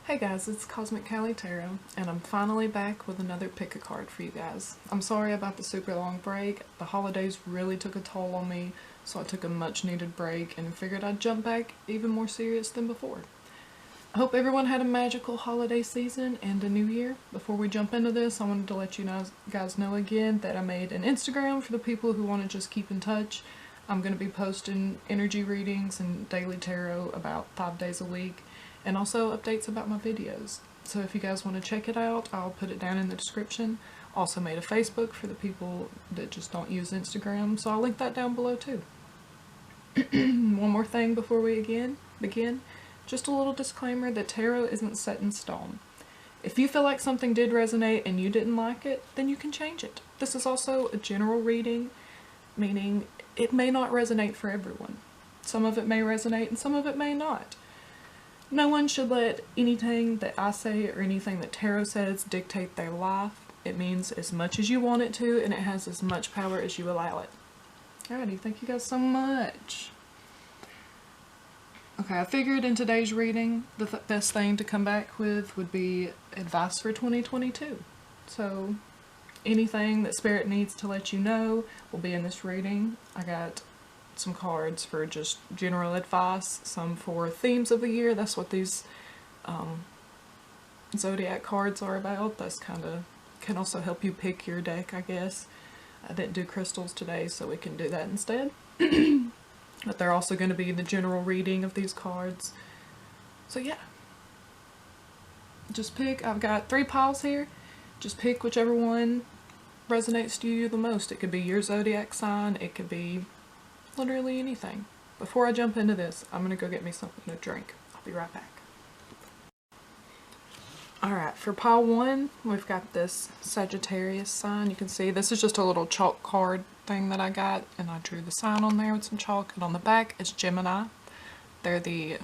Hey guys, it's Cosmic Callie Tarot, and I'm finally back with another pick a card for you guys. I'm sorry about the super long break. The holidays really took a toll on me, so I took a much needed break and figured I'd jump back even more serious than before. I hope everyone had a magical holiday season and a new year. Before we jump into this, I wanted to let you guys know again that I made an Instagram for the people who want to just keep in touch. I'm going to be posting energy readings and daily tarot about 5 days a week, and also updates about my videos. So if you guys want to check it out, I'll put it down in the description. Also made a Facebook for the people that just don't use Instagram, so I'll link that down below too. One more thing before we begin. Just a little disclaimer that tarot isn't set in stone. If you feel like something did resonate and you didn't like it, then you can change it. This is also a general reading, meaning it may not resonate for everyone. Some of it may resonate and some of it may not. No one should let anything that I say or anything that tarot says dictate their life. It means as much as you want it to, and it has as much power as you allow it. Alrighty, thank you guys so much. Okay, I figured in today's reading the best thing to come back with would be advice for 2022. So anything that Spirit needs to let you know will be in this reading. I got some cards for just general advice, some for themes of the year. That's what these zodiac cards are about. That's kind of can also help you pick your deck, I guess. I didn't do crystals today, so we can do that instead. But they're also going to be the general reading of these cards. So yeah, just pick. I've got 3 piles here. Just pick whichever one resonates to you the most. It could be your zodiac sign. It could be literally anything. Before I jump into this, I'm gonna go get me something to drink. I'll be right back. Alright, for pile 1, we've got this Sagittarius sign. You can see this is just a little chalk card thing that I got, and I drew the sign on there with some chalk, and on the back is Gemini. They're the,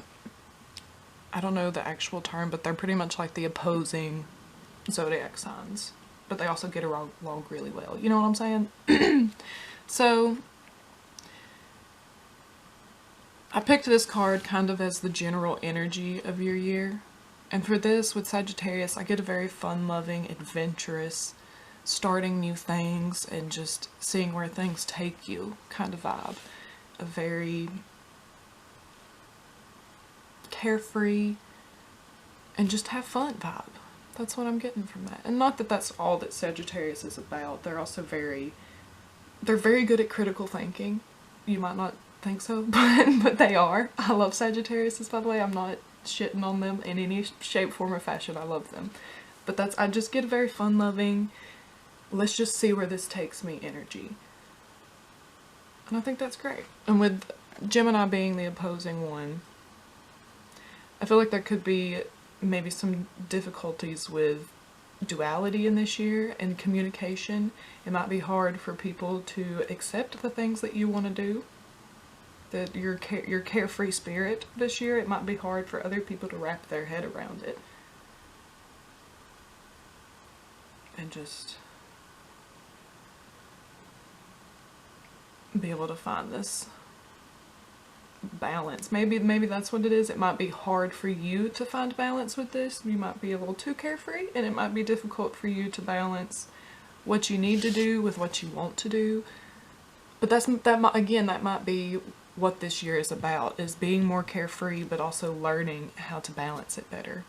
I don't know the actual term, but they're pretty much like the opposing zodiac signs. But they also get along really well. You know what I'm saying? So I picked this card kind of as the general energy of your year. And for this, with Sagittarius, I get a very fun-loving, adventurous, starting new things and just seeing where things take you kind of vibe. A very carefree and just have fun vibe. That's what I'm getting from that. And not that that's all that Sagittarius is about. They're also they're very good at critical thinking. You might not think so, but they are. I love Sagittarius, by the way. I'm not shitting on them in any shape, form, or fashion. I love them. But I just get a very fun-loving, let's just see where this takes me energy. And I think that's great. And with Gemini being the opposing one, I feel like there could be maybe some difficulties with duality in this year and communication. It might be hard for people to accept the things that you want to do. That your carefree spirit this year, it might be hard for other people to wrap their head around it. And just be able to find this balance. Maybe that's what it is. It might be hard for you to find balance with this. You might be a little too carefree, and it might be difficult for you to balance what you need to do with what you want to do. But that might be what this year is about, is being more carefree but also learning how to balance it better.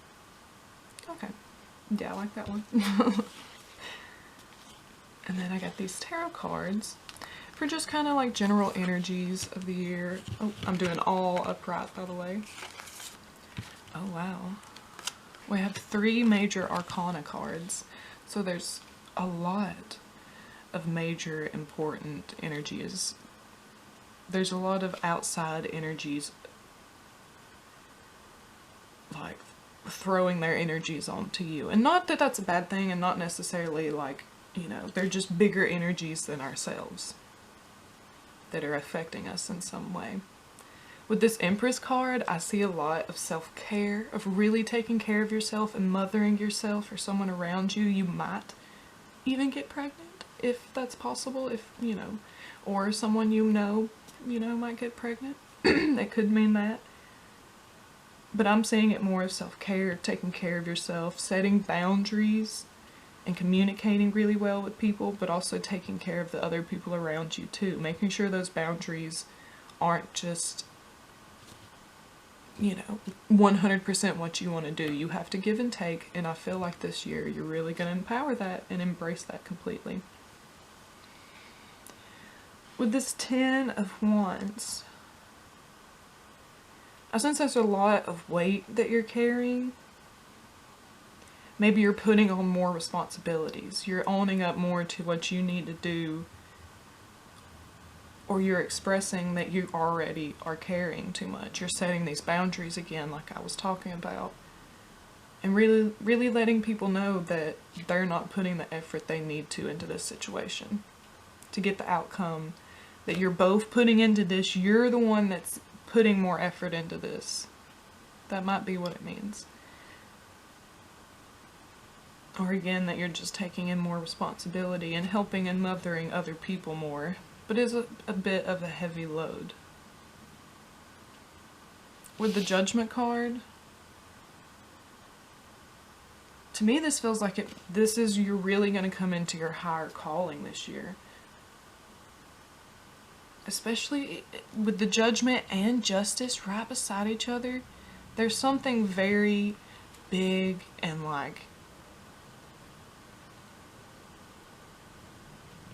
Okay. Yeah, I like that one. And then I got these tarot cards for just kind of like general energies of the year. Oh, I'm doing all upright, by the way. Oh wow. We have 3 major arcana cards. So there's a lot of major important energies. There's a lot of outside energies like throwing their energies onto you. And not that that's a bad thing, and not necessarily like, you know, they're just bigger energies than ourselves that are affecting us in some way. With this Empress card, I see a lot of self-care, of really taking care of yourself and mothering yourself or someone around you. You might even get pregnant, if that's possible, if, you know, or someone you know might get pregnant. That could mean that. But I'm seeing it more as self-care, taking care of yourself, setting boundaries, and communicating really well with people, but also taking care of the other people around you too. Making sure those boundaries aren't just, 100% what you want to do. You have to give and take, and I feel like this year you're really going to empower that and embrace that completely. With this 10 of Wands, I sense there's a lot of weight that you're carrying. Maybe you're putting on more responsibilities. You're owning up more to what you need to do, or you're expressing that you already are carrying too much. You're setting these boundaries again, like I was talking about, and really, really letting people know that they're not putting the effort they need to into this situation to get the outcome that you're both putting into this. You're the one that's putting more effort into this. That might be what it means. Or again, that you're just taking in more responsibility and helping and mothering other people more, but is a bit of a heavy load. With the Judgment card, to me this feels like you're really going to come into your higher calling this year. Especially with the Judgment and Justice right beside each other, there's something very big and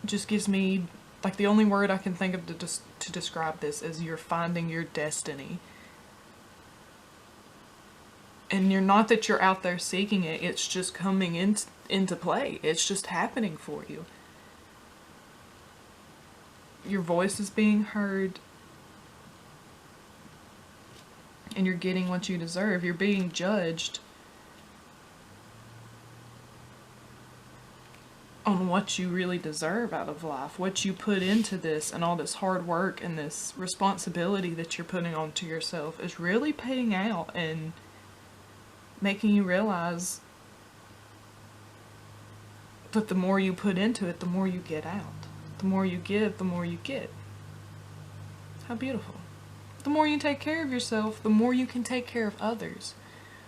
just gives me, the only word I can think of to describe this is you're finding your destiny. And you're not that you're out there seeking it, it's just coming into play. It's just happening for you. Your voice is being heard, and you're getting what you deserve. You're being judged on what you really deserve out of life, what you put into this, and all this hard work and this responsibility that you're putting onto yourself is really paying out and making you realize that the more you put into it, the more you get out. The more you give, the more you get. How beautiful. The more you take care of yourself, the more you can take care of others.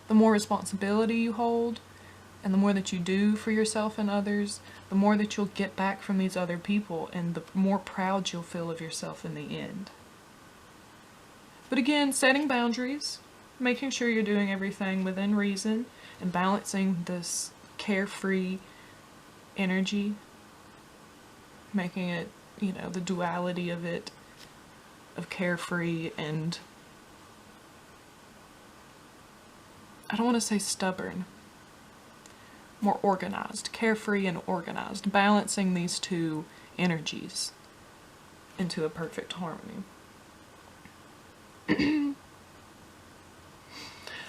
The more responsibility you hold, and the more that you do for yourself and others, the more that you'll get back from these other people, and the more proud you'll feel of yourself in the end. But again, setting boundaries, making sure you're doing everything within reason, and balancing this carefree energy, making it, the duality of it, of carefree and, I don't want to say stubborn, more organized, carefree and organized, balancing these two energies into a perfect harmony. I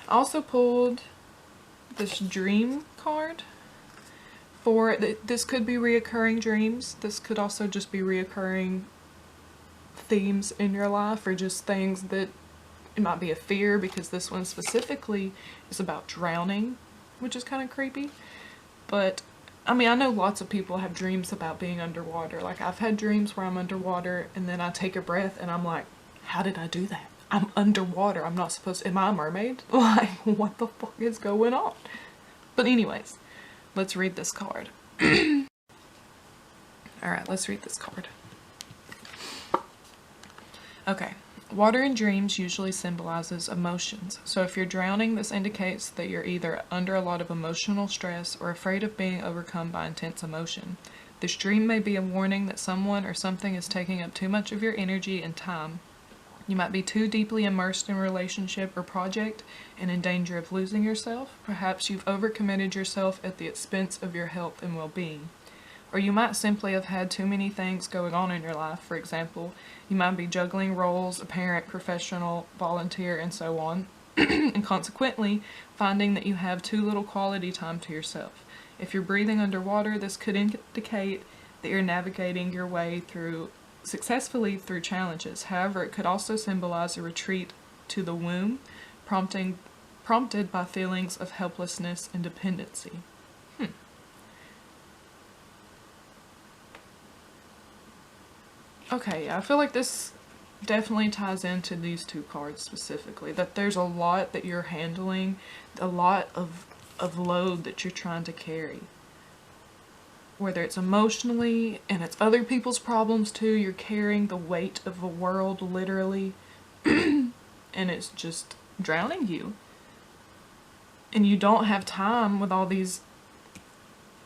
also pulled this dream card. This could be reoccurring dreams. This could also just be reoccurring themes in your life, or just things that it might be a fear, because this one specifically is about drowning, which is kind of creepy. But I know lots of people have dreams about being underwater. I've had dreams where I'm underwater and then I take a breath and I'm like, how did I do that? I'm underwater. I'm not supposed to. Am I a mermaid? What the fuck is going on? But anyways, let's read this card. Alright, let's read this card. Okay. Water in dreams usually symbolizes emotions. So if you're drowning, this indicates that you're either under a lot of emotional stress or afraid of being overcome by intense emotion. This dream may be a warning that someone or something is taking up too much of your energy and time. You might be too deeply immersed in a relationship or project and in danger of losing yourself. Perhaps you've overcommitted yourself at the expense of your health and well-being. Or you might simply have had too many things going on in your life. For example, you might be juggling roles, a parent, professional, volunteer, and so on, and consequently finding that you have too little quality time to yourself. If you're breathing underwater, this could indicate that you're navigating your way successfully through challenges. However, it could also symbolize a retreat to the womb, prompted by feelings of helplessness and dependency. Okay, I feel like this definitely ties into these two cards specifically, that there's a lot that you're handling, a lot of load that you're trying to carry. Whether it's emotionally, and it's other people's problems too, you're carrying the weight of the world literally, and it's just drowning you. And you don't have time with all these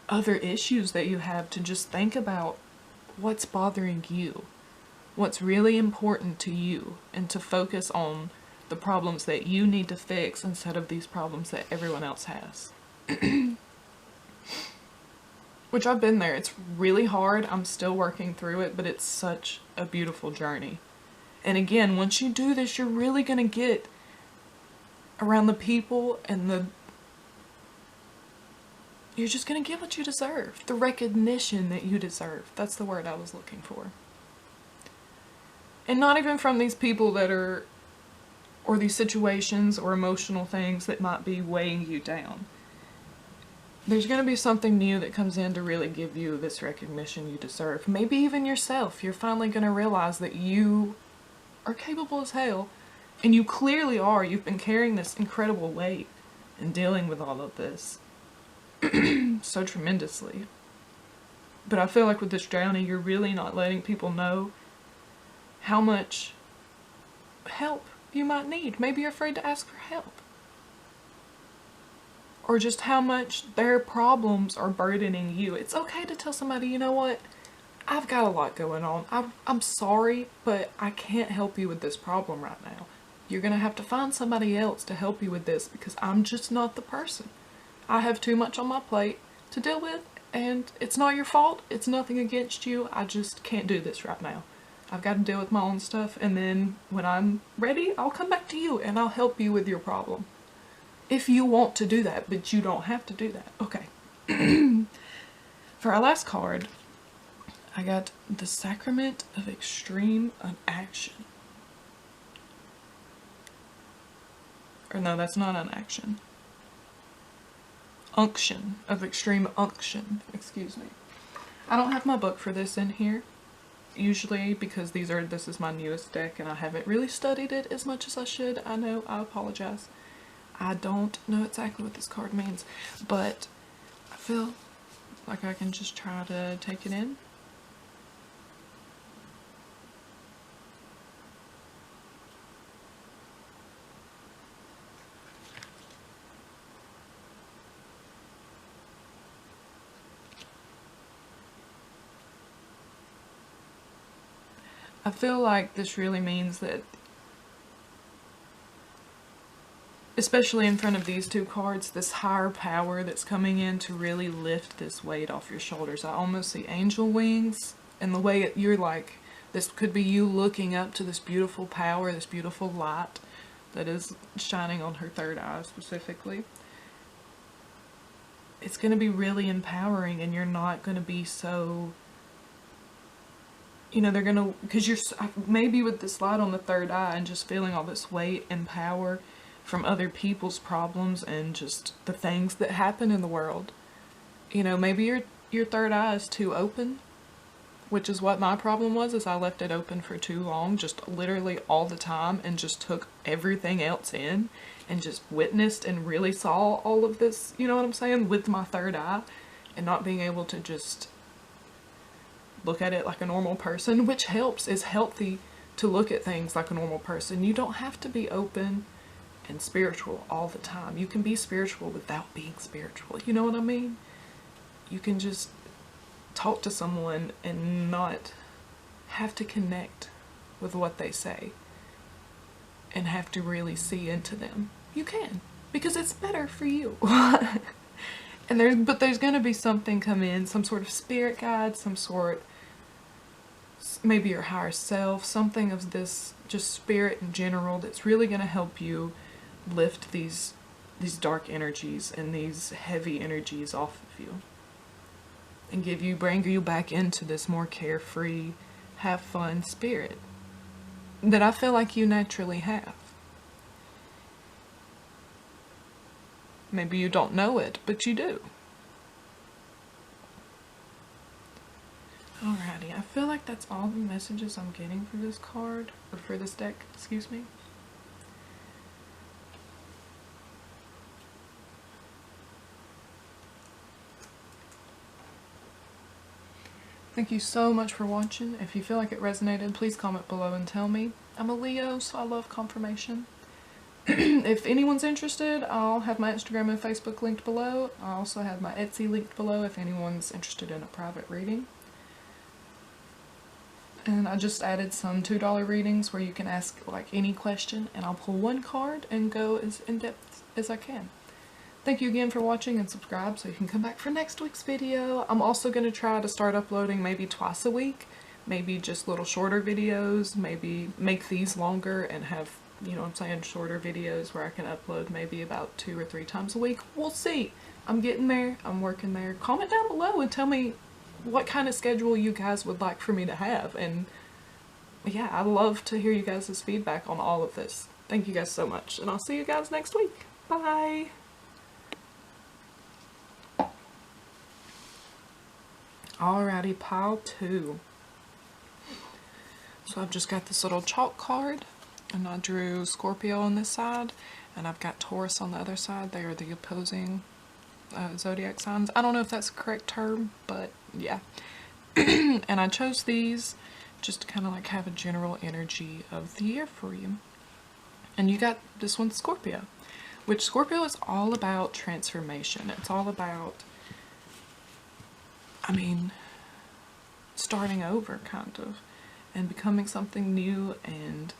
other issues that you have to just think about what's bothering you, what's really important to you, and to focus on the problems that you need to fix instead of these problems that everyone else has. Which I've been there. It's really hard. I'm still working through it, but it's such a beautiful journey. And again, once you do this, you're really going to get around the people and you're just going to get what you deserve. The recognition that you deserve. That's the word I was looking for. And not even from these people that are, or these situations or emotional things that might be weighing you down. There's going to be something new that comes in to really give you this recognition you deserve. Maybe even yourself. You're finally going to realize that you are capable as hell. And you clearly are. You've been carrying this incredible weight and dealing with all of this so tremendously. But I feel like with this drowning, you're really not letting people know how much help you might need. Maybe you're afraid to ask for help. Or just how much their problems are burdening you. It's okay to tell somebody, you know what, I've got a lot going on. I'm sorry, but I can't help you with this problem right now. You're going to have to find somebody else to help you with this because I'm just not the person. I have too much on my plate to deal with, and it's not your fault. It's nothing against you. I just can't do this right now. I've got to deal with my own stuff, and then when I'm ready, I'll come back to you and I'll help you with your problem. If you want to do that, but you don't have to do that. Okay. For our last card, I got the Sacrament of Extreme Unaction. Or no, that's not unaction. Unction, of extreme unction, excuse me. I don't have my book for this in here, usually, because this is my newest deck and I haven't really studied it as much as I should. I know, I apologize. I don't know exactly what this card means, but I feel like I can just try to take it in. I feel like this really means that, especially in front of these two cards, this higher power that's coming in to really lift this weight off your shoulders. I almost see angel wings, and the way you're like, this could be you looking up to this beautiful power, this beautiful light that is shining on her third eye specifically. It's going to be really empowering, and you're not going to be so, you know, they're going to, because you're maybe with this light on the third eye and just feeling all this weight and power from other people's problems and just the things that happen in the world. You know, maybe your third eye is too open, which is what my problem was, is I left it open for too long, just literally all the time, and just took everything else in and just witnessed and really saw all of this, you know what I'm saying, with my third eye, and not being able to just look at it like a normal person, which helps, is healthy to look at things like a normal person. You don't have to be open and spiritual all the time. You can be spiritual without being spiritual. You know what I mean? You can just talk to someone and not have to connect with what they say and have to really see into them. You can, because it's better for you. And there's going to be something come in, some sort of spirit guide, some sort, maybe your higher self, something of this just spirit in general that's really going to help you lift these dark energies and these heavy energies off of you, and bring you back into this more carefree, have fun spirit that I feel like you naturally have. Maybe you don't know it, but you do. Alrighty, I feel like that's all the messages I'm getting for this card, or for this deck, excuse me. Thank you so much for watching. If you feel like it resonated, please comment below and tell me. I'm a Leo, so I love confirmation. If anyone's interested, I'll have my Instagram and Facebook linked below. I also have my Etsy linked below if anyone's interested in a private reading. And I just added some $2 readings where you can ask like any question and I'll pull one card and go as in-depth as I can. Thank you again for watching, and subscribe so you can come back for next week's video. I'm also going to try to start uploading maybe twice a week. Maybe just little shorter videos, maybe make these longer and have, you know what I'm saying, shorter videos where I can upload maybe about 2 or 3 times a week. We'll see. I'm getting there. I'm working there. Comment down below and tell me what kind of schedule you guys would like for me to have. And yeah, I love to hear you guys' feedback on all of this. Thank you guys so much, and I'll see you guys next week. Bye! Alrighty, pile 2. So I've just got this little chalk card, and I drew Scorpio on this side, and I've got Taurus on the other side. They are the opposing zodiac signs. I don't know if that's the correct term, but yeah. And I chose these just to kind of like have a general energy of the year for you. And you got this one, Scorpio, which Scorpio is all about transformation. It's all about, I mean, starting over, kind of, and becoming something new, and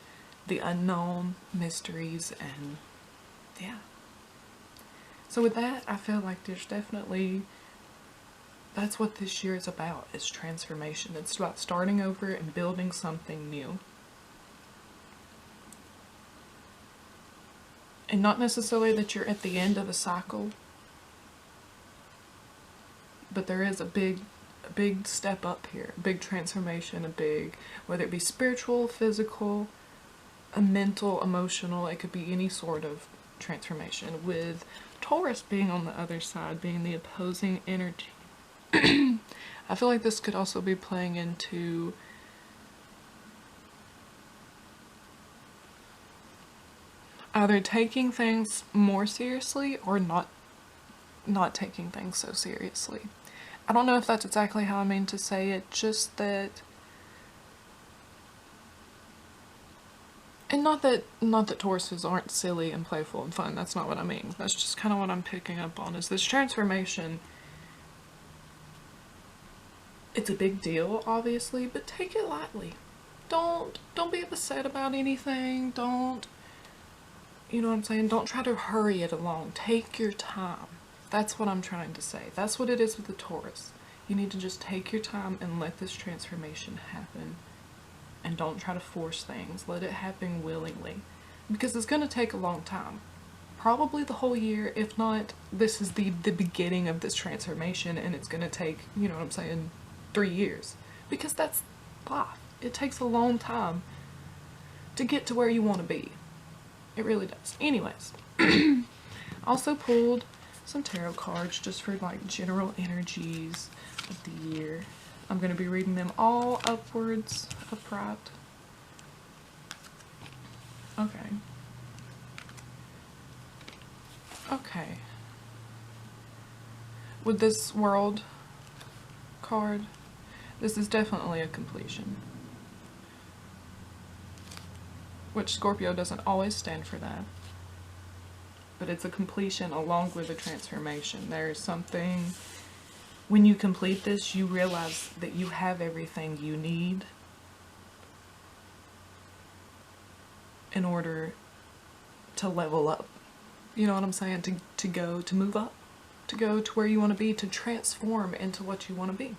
the unknown, mysteries, and yeah. So with that, I feel like there's definitely, that's what this year is about, is transformation. It's about starting over and building something new. And not necessarily that you're at the end of a cycle, but there is a big step up here, a big transformation, a big, whether it be spiritual, physical, a mental, emotional, it could be any sort of transformation, with Taurus being on the other side, being the opposing energy. I feel like this could also be playing into either taking things more seriously or not taking things so seriously. I don't know if that's exactly how I mean to say it, just that, and not that Tauruses aren't silly and playful and fun, that's not what I mean. That's just kind of what I'm picking up on, is this transformation. It's a big deal, obviously, but take it lightly. Don't be upset about anything. Don't, you know what I'm saying? Don't try to hurry it along. Take your time. That's what I'm trying to say. That's what it is with the Taurus. You need to just take your time and let this transformation happen. And don't try to force things. Let it happen willingly. Because it's going to take a long time. Probably the whole year. If not, this is the beginning of this transformation. And it's going to take, you know what I'm saying, 3 years. Because that's life. It takes a long time to get to where you want to be. It really does. Anyways. Also pulled some tarot cards just for like general energies of the year. I'm going to be reading them all upwards, upright. Okay. Okay. With this world card, this is definitely a completion. Which Scorpio doesn't always stand for that. But it's a completion along with a transformation. There's something, when you complete this, you realize that you have everything you need in order to level up. You know what I'm saying? To move up, to go to where you want to be, to transform into what you want to be.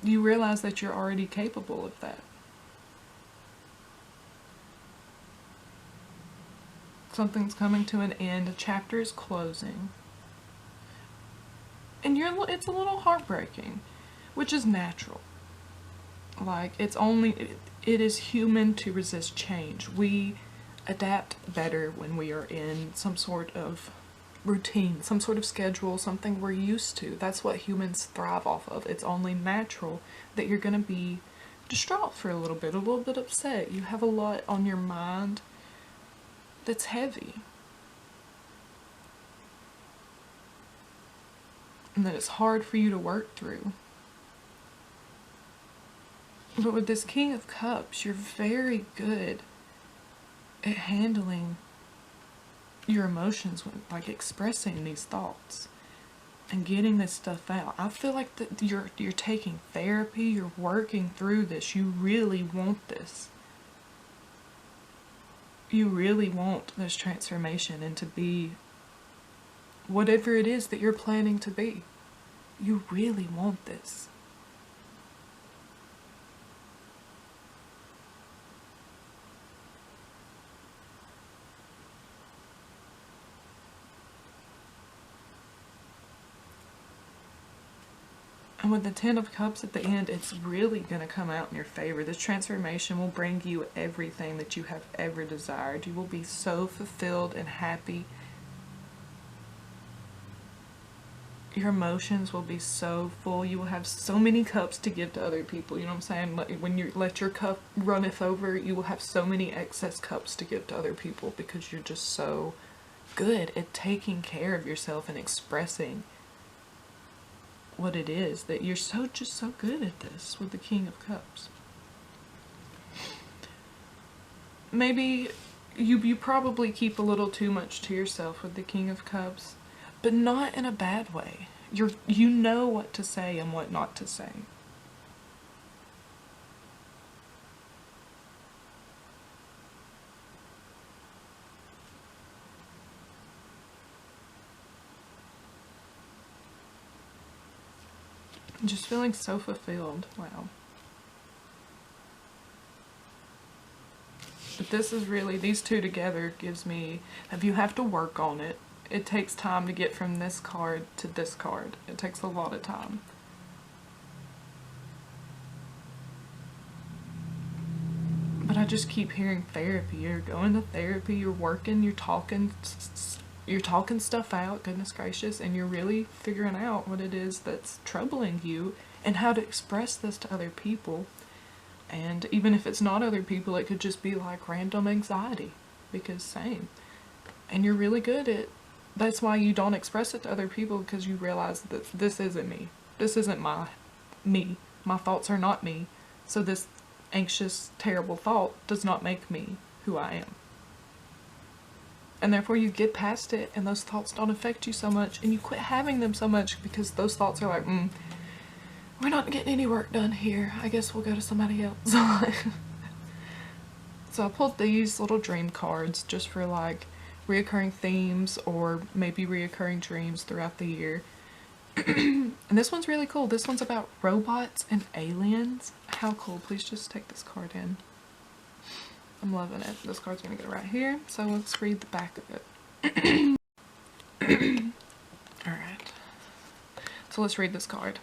You realize that you're already capable of that. Something's coming to an end, a chapter is closing. And it's a little heartbreaking, which is natural. Like, it is human to resist change. We adapt better when we are in some sort of routine, some sort of schedule, something we're used to. That's what humans thrive off of. It's only natural that you're going to be distraught for a little bit upset. You have a lot on your mind that's heavy. And that it's hard for you to work through. But with this King of Cups, you're very good at handling your emotions, when, like expressing these thoughts and getting this stuff out. I feel like that you're taking therapy, you're working through this. You really want this. You really want this transformation and to be whatever it is that you're planning to be. You really want this. And with the Ten of Cups at the end, it's really going to come out in your favor. This transformation will bring you everything that you have ever desired. You will be so fulfilled and happy. Your emotions will be so full. You will have so many cups to give to other people. You know what I'm saying? When you let your cup runneth over, you will have so many excess cups to give to other people because you're just so good at taking care of yourself and expressing what it is that you're just so good at this with the King of Cups. Maybe you probably keep a little too much to yourself with the King of Cups, but not in a bad way. You know what to say and what not to say. I'm just feeling so fulfilled. Wow. But this is really, these two together gives me, if you have to work on it, it takes time to get from this card to this card. It takes a lot of time. But I just keep hearing therapy. You're going to therapy, you're working, you're talking stuff out, goodness gracious, and you're really figuring out what it is that's troubling you and how to express this to other people. And even if it's not other people, it could just be like random anxiety, because same. And you're really good at, that's why you don't express it to other people, because you realize that this isn't me. This isn't me. My thoughts are not me. So this anxious, terrible thought does not make me who I am. And therefore you get past it and those thoughts don't affect you so much and you quit having them so much, because those thoughts are like, we're not getting any work done here. I guess we'll go to somebody else. So I pulled these little dream cards just for like reoccurring themes or maybe reoccurring dreams throughout the year. And this one's really cool. This one's about robots and aliens. How cool. Please just take this card in. I'm loving it. This card's gonna go right here. So let's read the back of it. Alright. So let's read this card.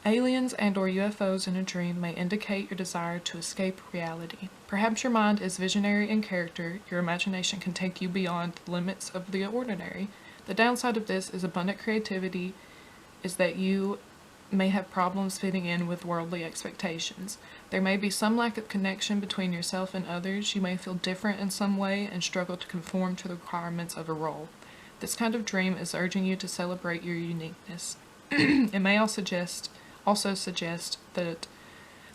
Aliens and or UFOs in a dream may indicate your desire to escape reality. Perhaps your mind is visionary in character. Your imagination can take you beyond the limits of the ordinary. The downside of this is abundant creativity is that you may have problems fitting in with worldly expectations. There may be some lack of connection between yourself and others. You may feel different in some way and struggle to conform to the requirements of a role. This kind of dream is urging you to celebrate your uniqueness. It may also suggest that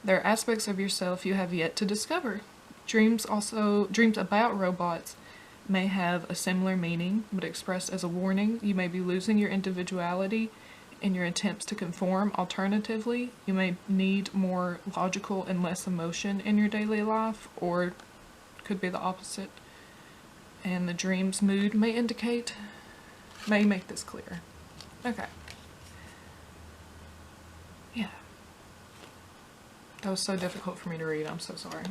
there are aspects of yourself you have yet to discover. Dreams about robots may have a similar meaning, but expressed as a warning. You may be losing your individuality in your attempts to conform. Alternatively, you may need more logical and less emotion in your daily life, or could be the opposite. And the dream's mood may make this clear. Okay. Yeah. That was so difficult for me to read. I'm so sorry.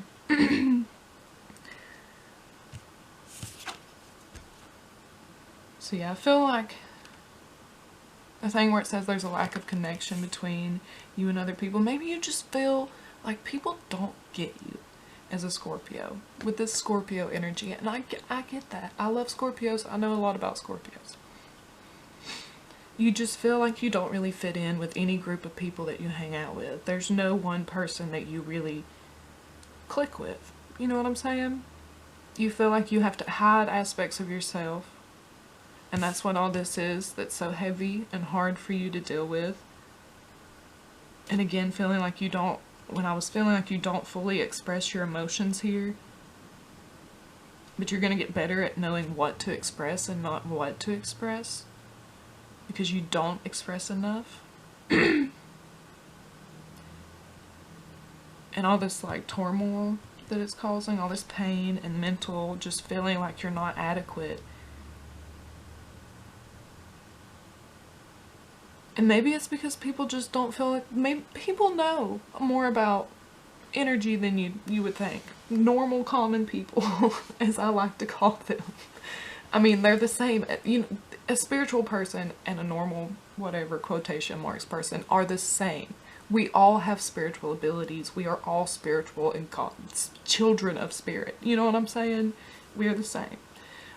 So yeah, I feel like the thing where it says there's a lack of connection between you and other people, maybe you just feel like people don't get you as a Scorpio with this Scorpio energy. And I get that. I love Scorpios. I know a lot about Scorpios. you just feel like you don't really fit in with any group of people that you hang out with. There's no one person that you really click with. You know what I'm saying? You feel like you have to hide aspects of yourself. And that's what all this is that's so heavy and hard for you to deal with. And again, feeling like you don't, when I was feeling like you don't fully express your emotions here, but you're going to get better at knowing what to express and not what to express, because you don't express enough. And all this like turmoil that it's causing, all this pain and mental, just feeling like you're not adequate. And maybe it's because people just don't feel like, maybe people know more about energy than you would think. Normal, common people, as I like to call them. I mean, they're the same. You know, a spiritual person and a normal, whatever, quotation marks person are the same. We all have spiritual abilities. We are all spiritual and children of spirit. You know what I'm saying? We are the same.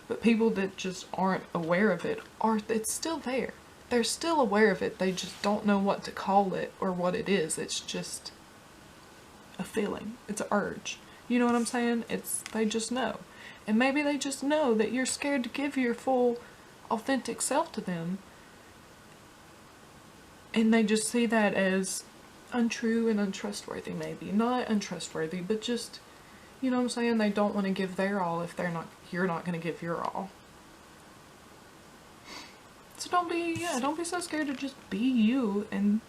But people that just aren't aware of it, it's still there. They're still aware of it. They just don't know what to call it or what it is. It's just a feeling. It's an urge. You know what I'm saying? They just know. And maybe they just know that you're scared to give your full, authentic self to them. And they just see that as untrue and untrustworthy, maybe. Not untrustworthy, but just, you know what I'm saying? They don't want to give their all if you're not going to give your all. So don't be so scared to just be you and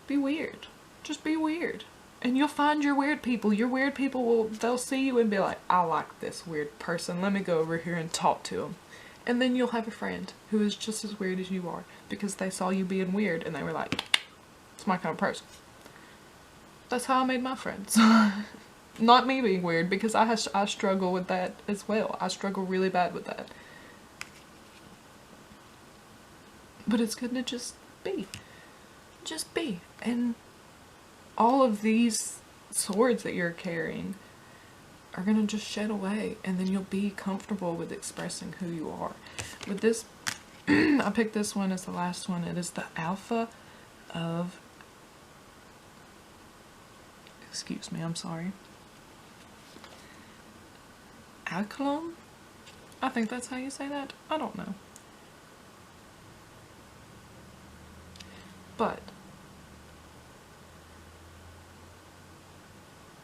be weird. Just be weird. And you'll find your weird people. Your weird people they'll see you and be like, I like this weird person. Let me go over here and talk to him. And then you'll have a friend who is just as weird as you are because they saw you being weird and they were like, it's my kind of person. That's how I made my friends. Not me being weird, because I struggle with that as well. I struggle really bad with that. But it's good to just be. Just be. And all of these swords that you're carrying are going to just shed away. And then you'll be comfortable with expressing who you are. With this, I picked this one as the last one. It is the Alpha of... Excuse me, I'm sorry. Alcalon? I think that's how you say that. I don't know. But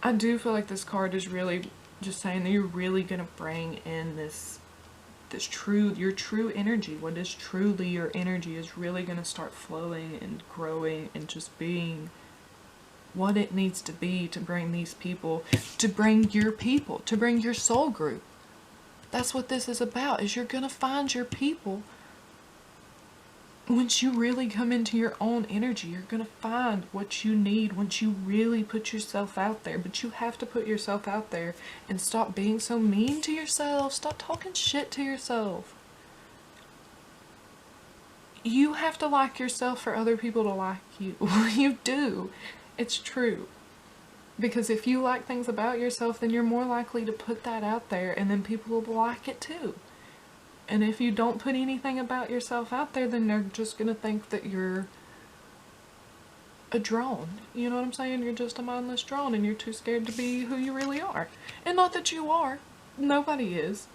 I do feel like this card is really just saying that you're really going to bring in your true energy. What is truly your energy is really going to start flowing and growing and just being what it needs to be to bring these people, to bring your soul group. That's what this is about, is you're going to find your people. Once you really come into your own energy, you're going to find what you need once you really put yourself out there. But you have to put yourself out there and stop being so mean to yourself. Stop talking shit to yourself. You have to like yourself for other people to like you. You do. It's true. Because if you like things about yourself, then you're more likely to put that out there, and then people will like it too. And if you don't put anything about yourself out there, then they're just going to think that you're a drone. You know what I'm saying? You're just a mindless drone and you're too scared to be who you really are. And not that you are. Nobody is.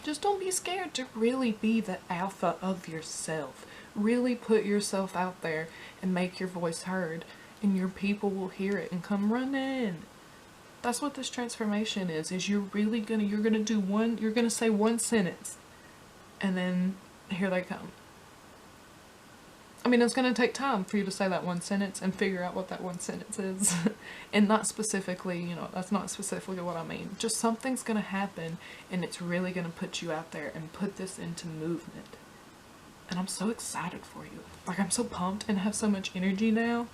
Just don't be scared to really be the alpha of yourself. Really put yourself out there and make your voice heard. And your people will hear it and come running. That's what this transformation is you're gonna say one sentence, and then here they come. I mean, it's gonna take time for you to say that one sentence and figure out what that one sentence is. And not specifically, that's not specifically what I mean. Just something's gonna happen, and it's really gonna put you out there and put this into movement. And I'm so excited for you. Like, I'm so pumped and have so much energy now.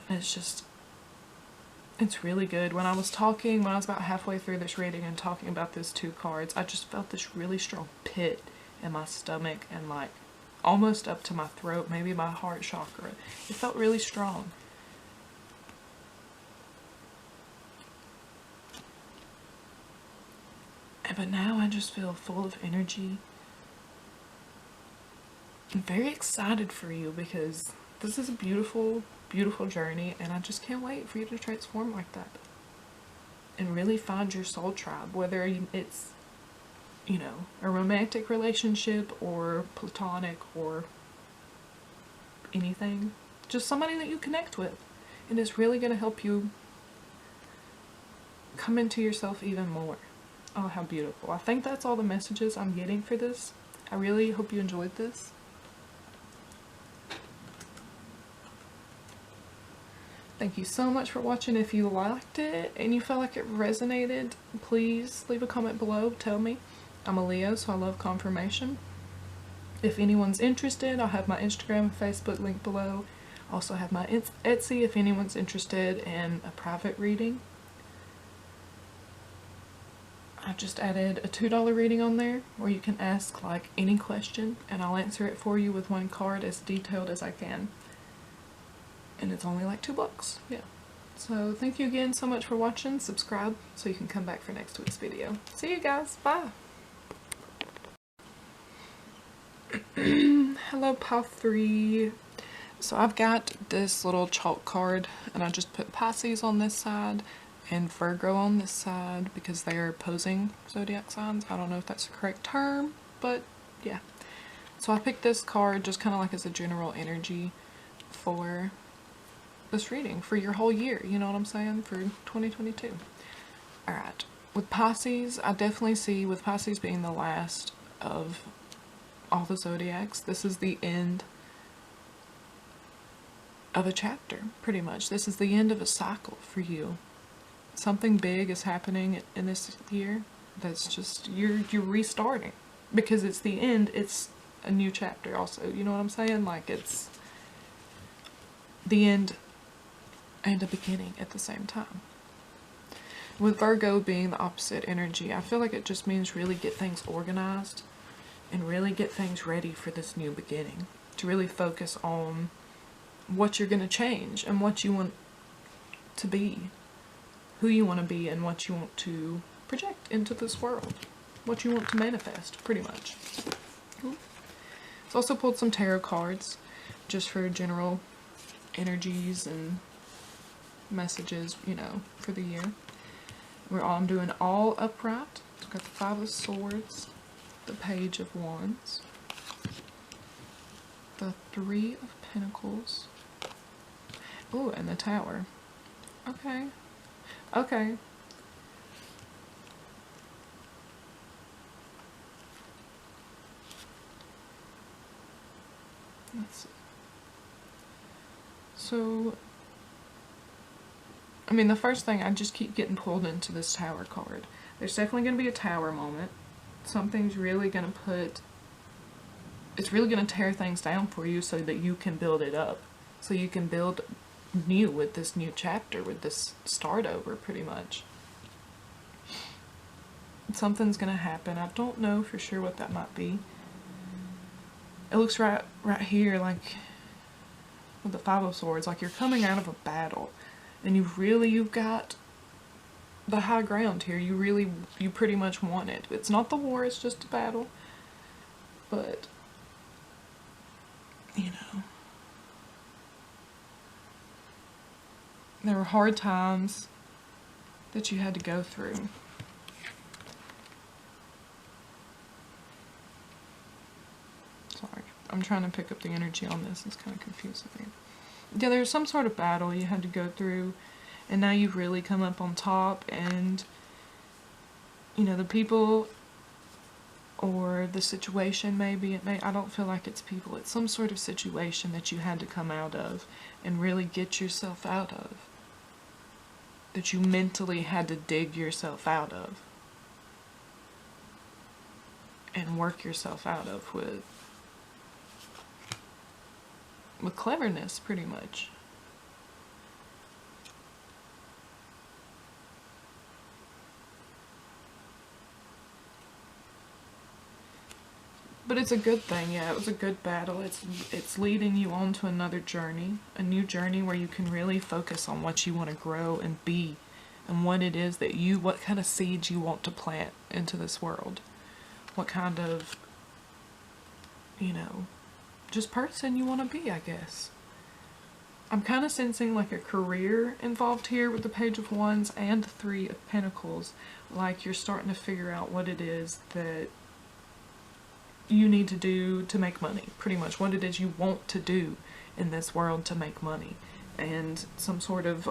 And it's really good. When I was about halfway through this reading and talking about these two cards, I just felt this really strong pit in my stomach and like almost up to my throat, maybe my heart chakra. It felt really strong. But now I just feel full of energy. I'm very excited for you because this is a beautiful, beautiful journey, and I just can't wait for you to transform like that. And really find your soul tribe, whether it's, you know, a romantic relationship or platonic or anything. Just somebody that you connect with. And it's really going to help you come into yourself even more. Oh, how beautiful. I think that's all the messages I'm getting for this. I really hope you enjoyed this. Thank you so much for watching. If you liked it and you felt like it resonated, please leave a comment below. Tell me. I'm a Leo, so I love confirmation. If anyone's interested, I'll have my Instagram and Facebook link below. I also have my Etsy if anyone's interested in a private reading. I just added a $2 reading on there where you can ask like any question and I'll answer it for you with one card as detailed as I can. And it's only like $2. Yeah. So thank you again so much for watching. Subscribe so you can come back for next week's video. See you guys. Bye. Hello, pile 3. So I've got this little chalk card and I just put Pisces on this side and Virgo on this side because they are opposing zodiac signs. I don't know if that's the correct term, but yeah. So I picked this card just kind of like as a general energy for this reading for your whole year, you know what I'm saying, for 2022. Alright, with Pisces, I definitely see with Pisces being the last of all the zodiacs, this is the end of a chapter, pretty much. This is the end of a cycle for you. Something big is happening in this year that's just, you're restarting. Because it's the end, it's a new chapter also, you know what I'm saying? Like it's the end and a beginning at the same time. With Virgo being the opposite energy, I feel like it just means really get things organized and really get things ready for this new beginning. To really focus on what you're going to change and what you want to be, who you want to be, and what you want to project into this world, what you want to manifest, pretty much. I've also pulled some tarot cards just for general energies and messages, you know, for the year. I'm doing all upright. I've got the 5 of Swords, the Page of Wands, the 3 of Pentacles, ooh, and the Tower. Okay. Okay. Let's see. So, I mean, the first thing, I just keep getting pulled into this Tower card. There's definitely going to be a Tower moment. Something's really going to it's really going to tear things down for you so that you can build it up. So you can build new with this new chapter, with this start over, pretty much. Something's going to happen. I don't know for sure what that might be. It looks right here, like with the 5 of Swords, like you're coming out of a battle. And you've got the high ground here. You pretty much won it. It's not the war, it's just a battle. But, you know, there were hard times that you had to go through. Sorry, I'm trying to pick up the energy on this. It's kind of confusing me. Yeah, there's some sort of battle you had to go through, and now you've really come up on top, and, you know, the people or the situation, maybe, I don't feel like it's people, it's some sort of situation that you had to come out of and really get yourself out of, that you mentally had to dig yourself out of and work yourself out of with cleverness, pretty much. But it's a good thing, yeah, it was a good battle. It's leading you on to another journey, a new journey where you can really focus on what you want to grow and be and what it is that what kind of seeds you want to plant into this world. What kind of, just person you want to be, I guess. I'm kind of sensing like a career involved here with the Page of Wands and the Three of Pentacles. Like you're starting to figure out what it is that you need to do to make money. Pretty much what it is you want to do in this world to make money. And some sort of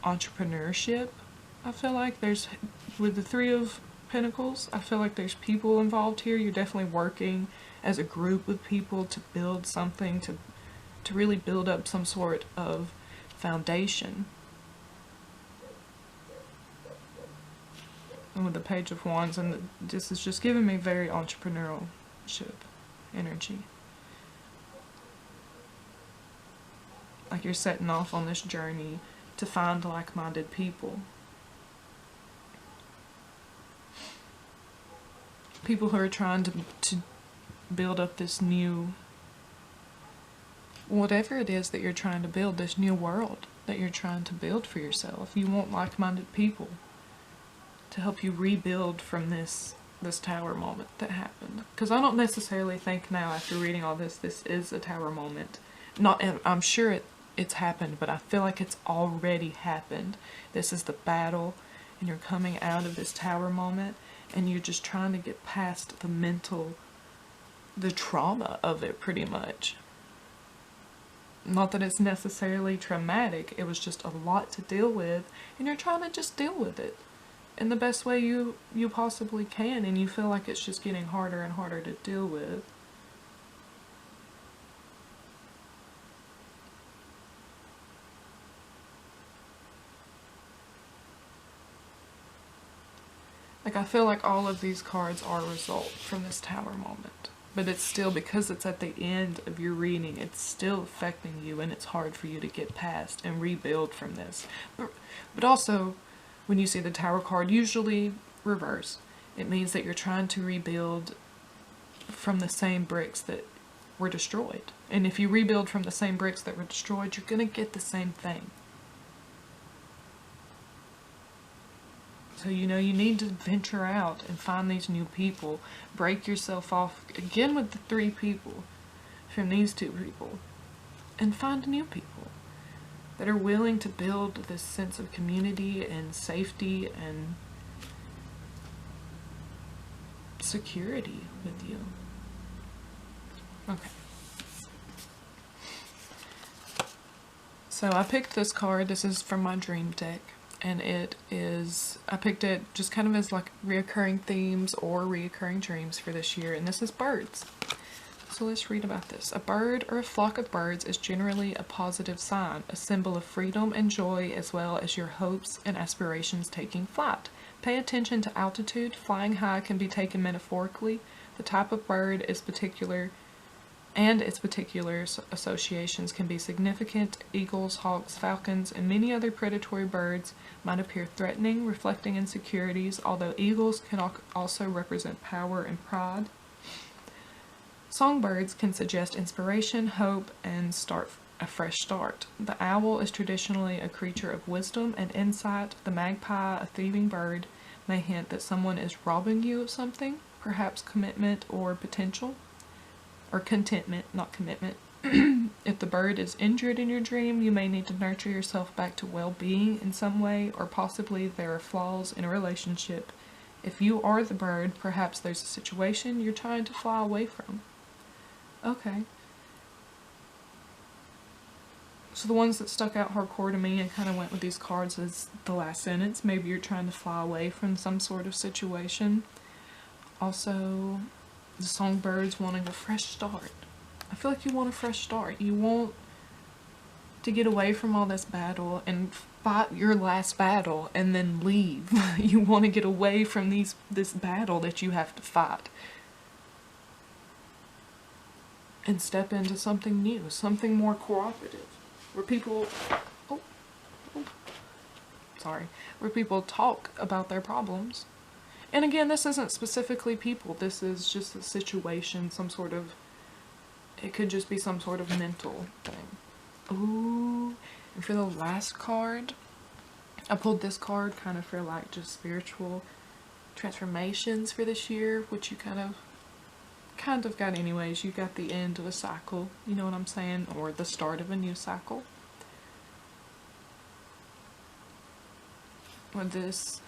entrepreneurship. I feel like there's, with the Three of Pentacles, I feel like there's people involved here. You're definitely working as a group with people to build something, to really build up some sort of foundation. And with the Page of Wands, and this is just giving me very entrepreneurship energy. Like you're setting off on this journey to find like-minded people. People who are trying to build up this new, whatever it is that you're trying to build, this new world that you're trying to build for yourself. You want like-minded people to help you rebuild from this tower moment that happened. Because I don't necessarily think now, after reading all this is a tower moment. I'm sure it's happened, but I feel like it's already happened. This is the battle, and you're coming out of this tower moment, and you're just trying to get past the trauma of it, pretty much. Not that it's necessarily traumatic, it was just a lot to deal with, and you're trying to just deal with it in the best way you possibly can, and you feel like it's just getting harder and harder to deal with. Like, I feel like all of these cards are a result from this tower moment. But it's still, because it's at the end of your reading, it's still affecting you, and it's hard for you to get past and rebuild from this. But also, when you see the tower card, usually reverse, it means that you're trying to rebuild from the same bricks that were destroyed. And if you rebuild from the same bricks that were destroyed, you're going to get the same thing. So, you need to venture out and find these new people. Break yourself off, again with the three people, from these two people. And find new people that are willing to build this sense of community and safety and security with you. Okay. So I picked this card. This is from my dream deck. And I picked it just kind of as like reoccurring themes or reoccurring dreams for this year. And this is birds. So let's read about this. A bird or a flock of birds is generally a positive sign, a symbol of freedom and joy, as well as your hopes and aspirations taking flight. Pay attention to altitude. Flying high can be taken metaphorically. The type of bird is particular, and its particular associations can be significant. Eagles, hawks, falcons, and many other predatory birds might appear threatening, reflecting insecurities, although eagles can also represent power and pride. Songbirds can suggest inspiration, hope, and a fresh start. The owl is traditionally a creature of wisdom and insight. The magpie, a thieving bird, may hint that someone is robbing you of something, perhaps commitment or potential. Or contentment, not commitment. If the bird is injured in your dream, you may need to nurture yourself back to well-being in some way, or possibly there are flaws in a relationship. If you are the bird, perhaps there's a situation you're trying to fly away from. Okay. So the ones that stuck out hardcore to me and kind of went with these cards is the last sentence. Maybe you're trying to fly away from some sort of situation. Also, the songbirds wanting a fresh start. I feel like you want a fresh start. You want to get away from all this battle and fight your last battle and then leave. You want to get away from this battle that you have to fight and step into something new, something more cooperative, where people where people talk about their problems. And again, this isn't specifically people, this is just a situation, it could just be some sort of mental thing. Ooh, and for the last card, I pulled this card kind of for like just spiritual transformations for this year, which you kind of got anyways. You got the end of a cycle, you know what I'm saying, or the start of a new cycle. With this,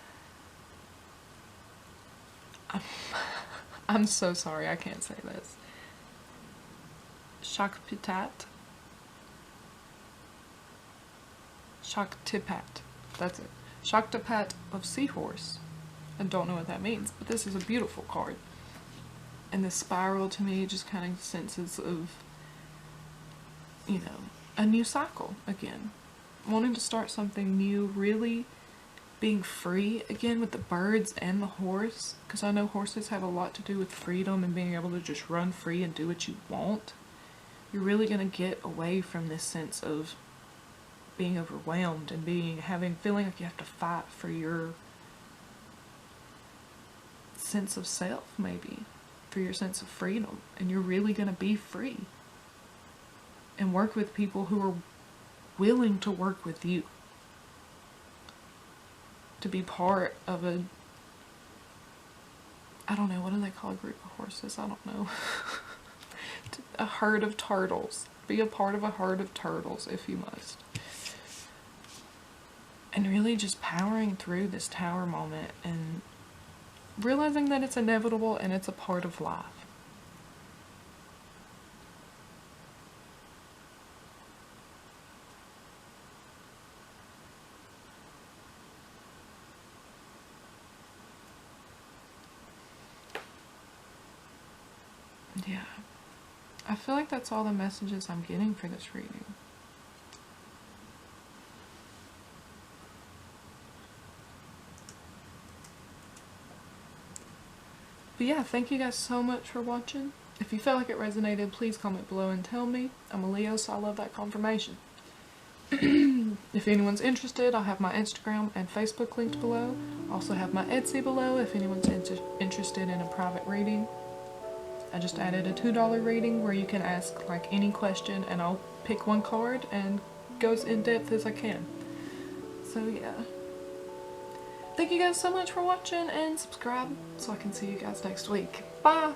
I'm so sorry, I can't say this. Shaktipat. That's it. Shaktipat of Seahorse. I don't know what that means, but this is a beautiful card. And this spiral to me just kind of senses of, you know, a new cycle again. Wanting to start something new, really being free again with the birds and the horse, because I know horses have a lot to do with freedom and being able to just run free and do what you want. You're really going to get away from this sense of being overwhelmed and feeling like you have to fight for your sense of self, maybe for your sense of freedom, and you're really going to be free and work with people who are willing to work with you, to be part of I don't know, what do they call a group of horses? I don't know. A herd of turtles. Be a part of a herd of turtles if you must. And really just powering through this tower moment and realizing that it's inevitable and it's a part of life. Yeah. I feel like that's all the messages I'm getting for this reading. But yeah, thank you guys so much for watching. If you felt like it resonated, please comment below and tell me. I'm a Leo, so I love that confirmation. If anyone's interested, I'll have my Instagram and Facebook linked below. I also have my Etsy below if anyone's interested in a private reading. I just added a $2 reading where you can ask like any question and I'll pick one card and go as in depth as I can. So yeah. Thank you guys so much for watching, and subscribe so I can see you guys next week. Bye!